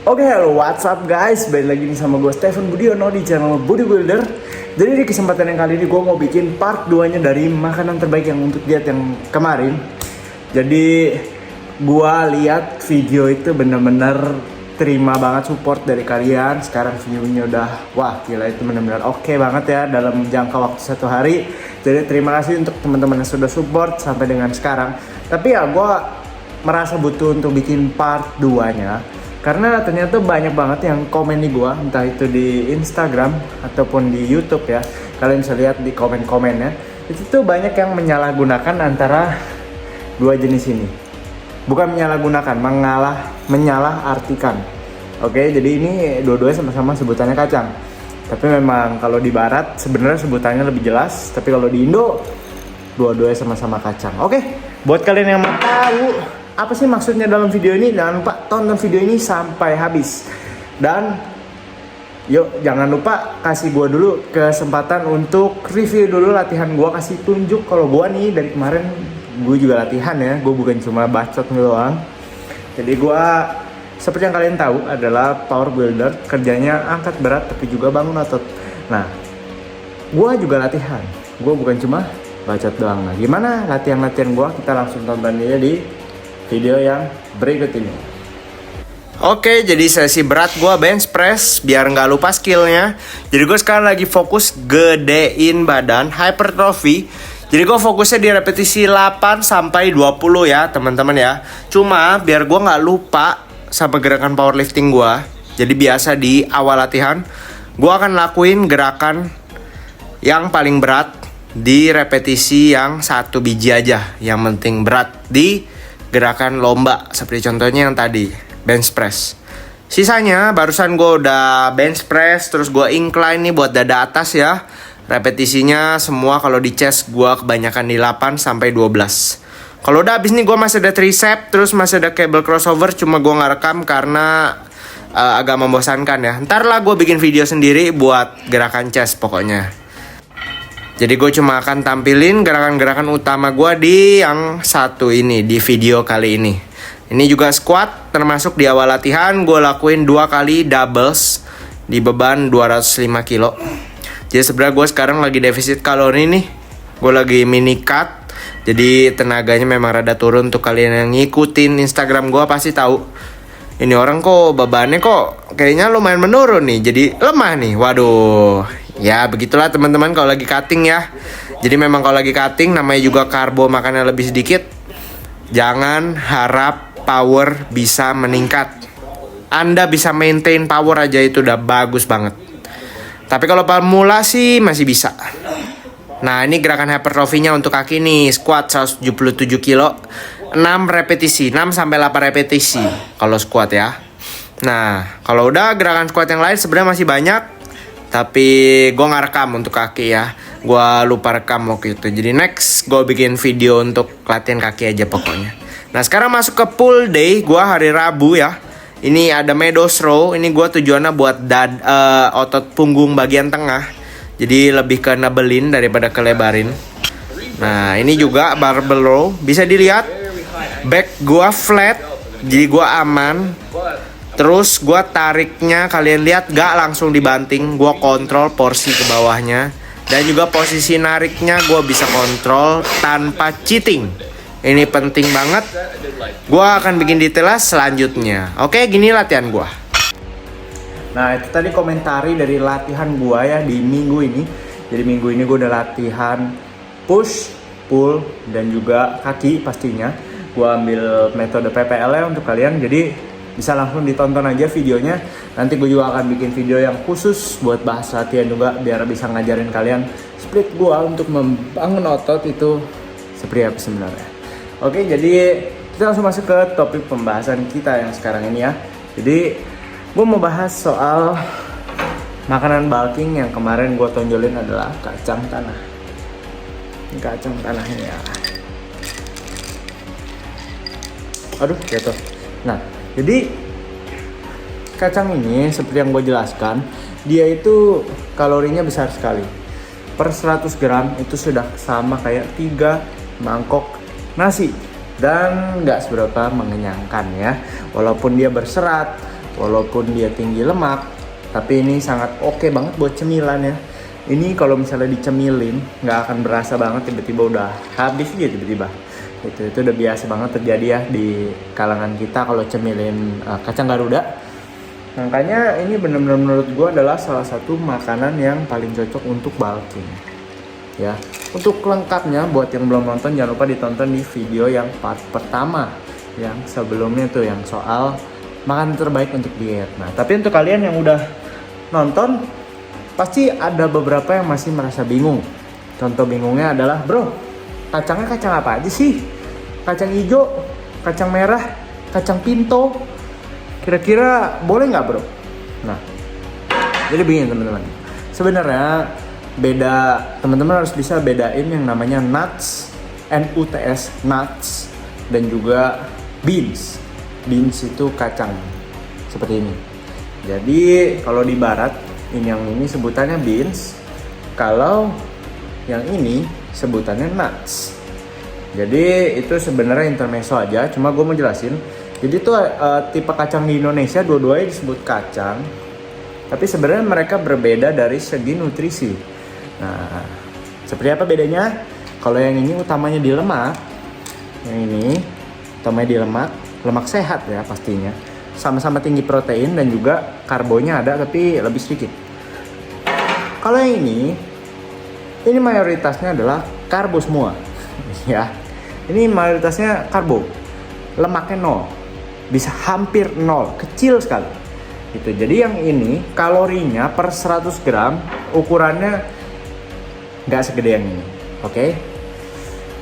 Oke, halo, what's up guys? Balik lagi nih sama gue Stephen Budiono di channel Bodybuilder. Jadi di kesempatan yang kali ini gue mau bikin part 2-nya dari makanan terbaik yang untuk diet yang kemarin. Jadi gue lihat video itu bener-bener terima banget support dari kalian. Sekarang view-nya udah, wah gila, itu bener-bener oke banget ya dalam jangka waktu 1 hari. Jadi terima kasih untuk teman-teman yang sudah support sampai dengan sekarang. Tapi ya gue merasa butuh untuk bikin part 2-nya. Karena ternyata banyak banget yang komen di gua, entah itu di Instagram ataupun di YouTube ya. Kalian bisa lihat di komen-komennya. Itu tuh banyak yang menyalahgunakan antara dua jenis ini. Bukan menyalahgunakan, menyalah-artikan. Oke, jadi ini dua-duanya sama-sama sebutannya kacang. Tapi memang kalau di barat sebenarnya sebutannya lebih jelas. Tapi kalau di Indo dua-duanya sama-sama kacang. Oke, buat kalian yang mau tahu apa sih maksudnya dalam video ini, jangan lupa tonton video ini sampai habis. Dan yuk jangan lupa kasih gue dulu kesempatan untuk review dulu latihan gue. Kasih tunjuk kalau gue nih dari kemarin gue juga latihan ya, gue bukan cuma bacot doang. Jadi gue seperti yang kalian tahu adalah power builder, kerjanya angkat berat tapi juga bangun otot. Nah gue juga latihan, gue bukan cuma bacot doang. Nah gimana latihan-latihan gue, kita langsung tonton aja di video yang berikut ini. Oke, jadi sesi berat gue bench press biar nggak lupa skillnya. Jadi gue sekarang lagi fokus gedein badan, hypertrophy. Jadi gue fokusnya di repetisi 8 sampai 20 ya teman-teman ya. Cuma biar gue nggak lupa sama gerakan powerlifting gue. Jadi biasa di awal latihan gue akan lakuin gerakan yang paling berat di repetisi yang 1 biji aja. Yang penting berat di gerakan lomba, seperti contohnya yang tadi bench press. Sisanya barusan gue udah bench press, terus gue incline nih buat dada atas ya. Repetisinya semua kalau di chest gue kebanyakan di 8 sampai 12. Kalau udah habis nih gue masih ada tricep, terus masih ada cable crossover, cuma gue nggak rekam karena agak membosankan ya. Ntar lah gue bikin video sendiri buat gerakan chest pokoknya. Jadi gue cuma akan tampilin gerakan-gerakan utama gue di yang satu ini, di video kali ini. Ini juga squat, termasuk di awal latihan gue lakuin 2 kali doubles di beban 205 kilo. Jadi sebenarnya gue sekarang lagi defisit kalori nih. Gue lagi mini cut. Jadi tenaganya memang rada turun. Untuk kalian yang ngikutin Instagram gue pasti tahu. Ini orang kok bebannya kok kayaknya lumayan menurun nih. Jadi lemah nih. Waduh. Ya begitulah teman-teman kalau lagi cutting ya. Jadi memang kalau lagi cutting namanya juga karbo, makannya lebih sedikit. Jangan harap power bisa meningkat. Anda bisa maintain power aja itu udah bagus banget. Tapi kalau pemula sih masih bisa. Nah ini gerakan hypertrophy-nya untuk kaki nih. Squat 177 kilo 6 repetisi, 6 sampai 8 repetisi kalau squat ya. Nah kalau udah gerakan squat yang lain sebenarnya masih banyak. Tapi gue gak rekam untuk kaki ya. Gue lupa rekam waktu itu. Jadi next gue bikin video untuk latihan kaki aja pokoknya. Nah sekarang masuk ke pull day. Gue hari Rabu ya. Ini ada meadows row. Ini gue tujuannya buat otot punggung bagian tengah. Jadi lebih ke nebelin daripada kelebarin. Nah ini juga barbell row. Bisa dilihat back gue flat. Jadi gue aman. Terus gue tariknya kalian lihat gak langsung dibanting. Gue kontrol porsi ke bawahnya. Dan juga posisi nariknya gue bisa kontrol tanpa cheating. Ini penting banget. Gue akan bikin detailnya selanjutnya. Oke, gini latihan gue. Nah itu tadi komentari dari latihan gue ya di minggu ini. Jadi minggu ini gue udah latihan push, pull, dan juga kaki pastinya. Gue ambil metode PPL ya untuk kalian. Jadi bisa langsung ditonton aja videonya. Nanti gue juga akan bikin video yang khusus buat bahas latihan juga, biar bisa ngajarin kalian split gue untuk membangun otot itu seperti apa sebenarnya. Oke, jadi kita langsung masuk ke topik pembahasan kita yang sekarang ini ya. Jadi gue mau bahas soal makanan bulking yang kemarin gue tonjolin adalah kacang tanah. Ini kacang tanahnya ya. Aduh, jatuh. Nah jadi kacang ini seperti yang gue jelaskan, dia itu kalorinya besar sekali. Per 100 gram itu sudah sama kayak 3 mangkok nasi. Dan nggak seberapa mengenyangkan ya. Walaupun dia berserat, walaupun dia tinggi lemak, tapi ini sangat oke banget buat cemilan ya. Ini kalau misalnya dicemilin nggak akan berasa banget, tiba-tiba udah habis aja tiba-tiba. Itu udah biasa banget terjadi ya di kalangan kita kalau cemilin kacang Garuda. Makanya ini benar-benar menurut gue adalah salah satu makanan yang paling cocok untuk bulking. Ya, untuk lengkapnya buat yang belum nonton jangan lupa ditonton di video yang part pertama yang sebelumnya tuh yang soal makanan terbaik untuk diet. Nah, tapi untuk kalian yang udah nonton pasti ada beberapa yang masih merasa bingung. Contoh bingungnya adalah, bro, kacangnya kacang apa aja sih? Kacang hijau, kacang merah, kacang pinto. Kira-kira boleh nggak, bro? Nah, jadi begini teman-teman. Sebenarnya beda, teman-teman harus bisa bedain yang namanya nuts, nuts, nuts, dan juga beans. Beans itu kacang seperti ini. Jadi kalau di barat yang ini sebutannya beans, kalau yang ini sebutannya nuts. Jadi itu sebenarnya intermezzo aja, cuma gue mau jelasin. Jadi itu tipe kacang di Indonesia dua-duanya disebut kacang, tapi sebenarnya mereka berbeda dari segi nutrisi. Nah, seperti apa bedanya? Kalau yang ini utamanya di lemak, yang ini utamanya di lemak sehat ya pastinya. Sama-sama tinggi protein dan juga karbonya ada tapi lebih sedikit. Kalau yang ini mayoritasnya adalah karbo semua. Ya. Ini mayoritasnya karbo. Lemaknya 0. Bisa hampir 0, kecil sekali. Gitu. Jadi yang ini kalorinya per 100 gram ukurannya nggak segede yang ini. Oke?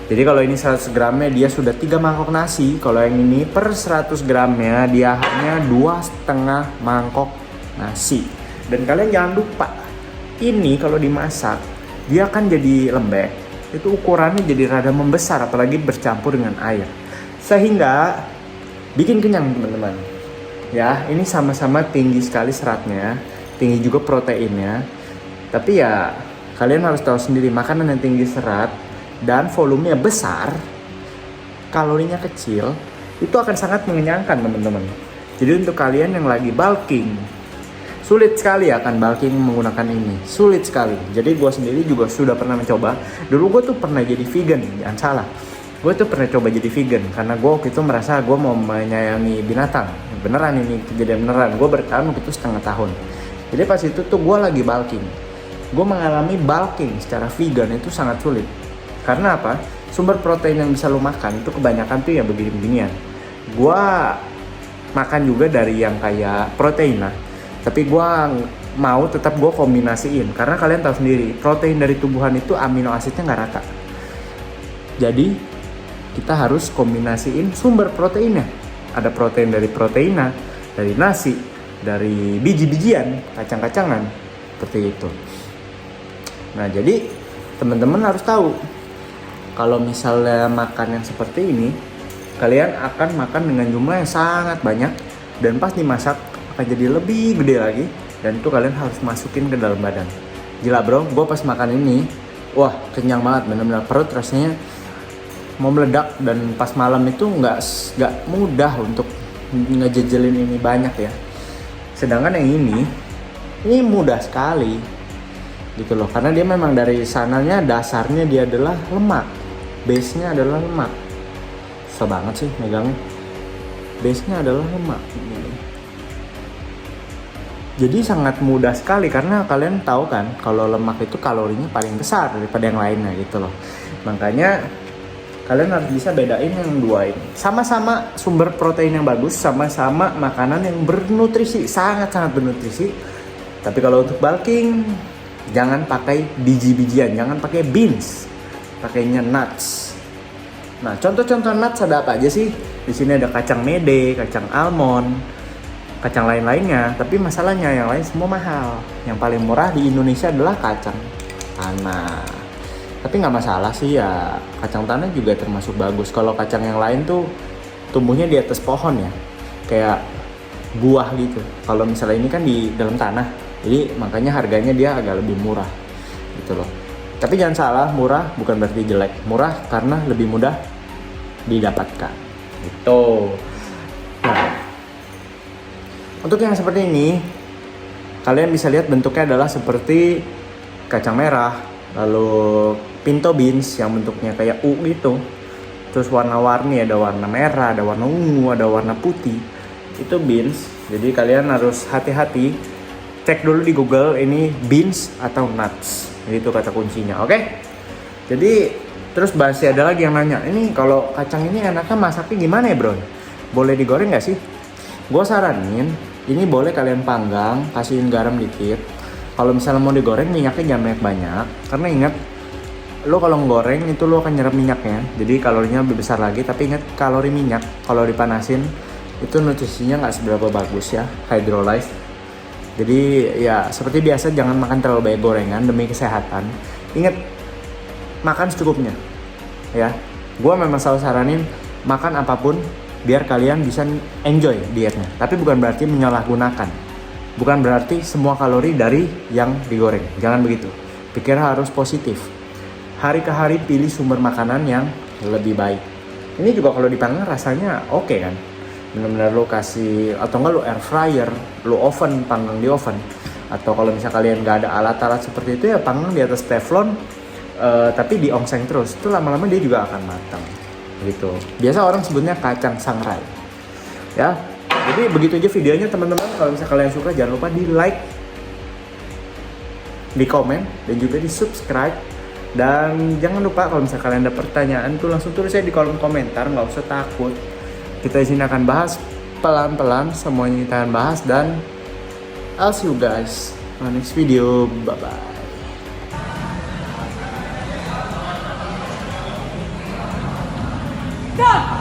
Jadi kalau ini 100 gramnya dia sudah 3 mangkok nasi. Kalau yang ini per 100 gramnya dia hanya 2,5 mangkok nasi. Dan kalian jangan lupa, ini kalau dimasak dia akan jadi lembek. Itu ukurannya jadi rada membesar apalagi bercampur dengan air. Sehingga bikin kenyang teman-teman. Ya, ini sama-sama tinggi sekali seratnya, tinggi juga proteinnya. Tapi ya kalian harus tahu sendiri, makanan yang tinggi serat dan volumenya besar, kalorinya kecil, itu akan sangat mengenyangkan teman-teman. Jadi untuk kalian yang lagi bulking, sulit sekali akan bulking menggunakan ini, sulit sekali. Jadi gue sendiri juga sudah pernah mencoba. Dulu gue tuh pernah jadi vegan, jangan salah. Gue tuh pernah coba jadi vegan karena gue waktu itu merasa gue mau menyayangi binatang. Beneran ini kejadian beneran. Gue bertahan waktu itu setengah tahun. Jadi pas itu tuh gue lagi bulking. Gue mengalami bulking secara vegan itu sangat sulit. Karena apa? Sumber protein yang bisa lo makan itu kebanyakan tuh ya begini-beginian. Gua makan juga dari yang kayak protein lah. Tapi gua mau tetap gua kombinasiin. Karena kalian tahu sendiri, protein dari tubuhan itu amino asidnya nggak rata. Jadi kita harus kombinasiin sumber proteinnya. Ada protein dari proteina, dari nasi, dari biji-bijian, kacang-kacangan. Seperti itu. Nah jadi teman-teman harus tahu, kalau misalnya makan yang seperti ini, kalian akan makan dengan jumlah yang sangat banyak dan pas dimasak akan jadi lebih gede lagi dan itu kalian harus masukin ke dalam badan. Gila bro, gue pas makan ini, wah kenyang banget, benar-benar perut rasanya mau meledak dan pas malam itu nggak mudah untuk ngejejelin ini banyak ya. Sedangkan yang ini mudah sekali gitu loh, karena dia memang dari sananya dasarnya dia adalah lemak. Base-nya adalah lemak. Susah banget sih megangnya. Base-nya adalah lemak. Jadi sangat mudah sekali karena kalian tahu kan kalau lemak itu kalorinya paling besar daripada yang lainnya gitu loh. Makanya kalian harus bisa bedain yang dua ini. Sama-sama sumber protein yang bagus, sama-sama makanan yang bernutrisi, sangat-sangat bernutrisi. Tapi kalau untuk bulking jangan pakai biji-bijian, jangan pakai beans. Pakainya nuts. Nah, contoh-contoh nuts ada apa aja sih? Di sini ada kacang mede, kacang almond, kacang lain-lainnya. Tapi masalahnya yang lain semua mahal. Yang paling murah di Indonesia adalah kacang tanah. Tapi nggak masalah sih ya. Kacang tanah juga termasuk bagus. Kalau kacang yang lain tuh tumbuhnya di atas pohon ya, kayak buah gitu. Kalau misalnya ini kan di dalam tanah, jadi makanya harganya dia agak lebih murah gitu loh. Tapi jangan salah, murah bukan berarti jelek. Murah karena lebih mudah didapatkan. Gitu. Nah, Untuk yang seperti ini, kalian bisa lihat bentuknya adalah seperti kacang merah, lalu pinto beans yang bentuknya kayak U gitu. Terus warna-warni, ada warna merah, ada warna ungu, ada warna putih. Itu beans. Jadi kalian harus hati-hati. Cek dulu di Google ini beans atau nuts. Itu kata kuncinya, oke? Jadi terus masih ada lagi yang nanya, ini kalau kacang ini enaknya masaknya gimana ya bro? Boleh digoreng nggak sih? Gue saranin, ini boleh kalian panggang, kasihin garam dikit. Kalau misalnya mau digoreng, minyaknya jangan banyak-banyak. Karena ingat, lo kalau ngoreng itu lo akan nyerap minyaknya. Jadi kalorinya lebih besar lagi, tapi ingat kalori minyak kalau dipanasin itu nutrisinya nggak seberapa bagus ya, hydrolyzed. Jadi ya seperti biasa jangan makan terlalu banyak gorengan demi kesehatan. Ingat, makan secukupnya ya. Gua memang selalu saranin makan apapun biar kalian bisa enjoy dietnya. Tapi bukan berarti menyalahgunakan. Bukan berarti semua kalori dari yang digoreng. Jangan begitu. Pikir harus positif. Hari ke hari pilih sumber makanan yang lebih baik. Ini juga kalau dipanggang rasanya oke kan. Benar-benar lo kasih, atau enggak lo air fryer, lo oven, panggang di oven. Atau kalau misalnya kalian nggak ada alat-alat seperti itu ya panggang di atas teflon, tapi diongseng terus. Itu lama-lama dia juga akan matang gitu. Biasa orang sebutnya kacang sangrai ya. Jadi begitu aja videonya teman-teman. Kalau misalnya kalian suka jangan lupa di like, di komen, dan juga di subscribe. Dan jangan lupa kalau misalnya kalian ada pertanyaan tuh langsung tulis aja di kolom komentar, nggak usah takut. Kita di sini akan bahas pelan-pelan semuanya, kita akan bahas, dan I'll see you guys on next video. Bye bye.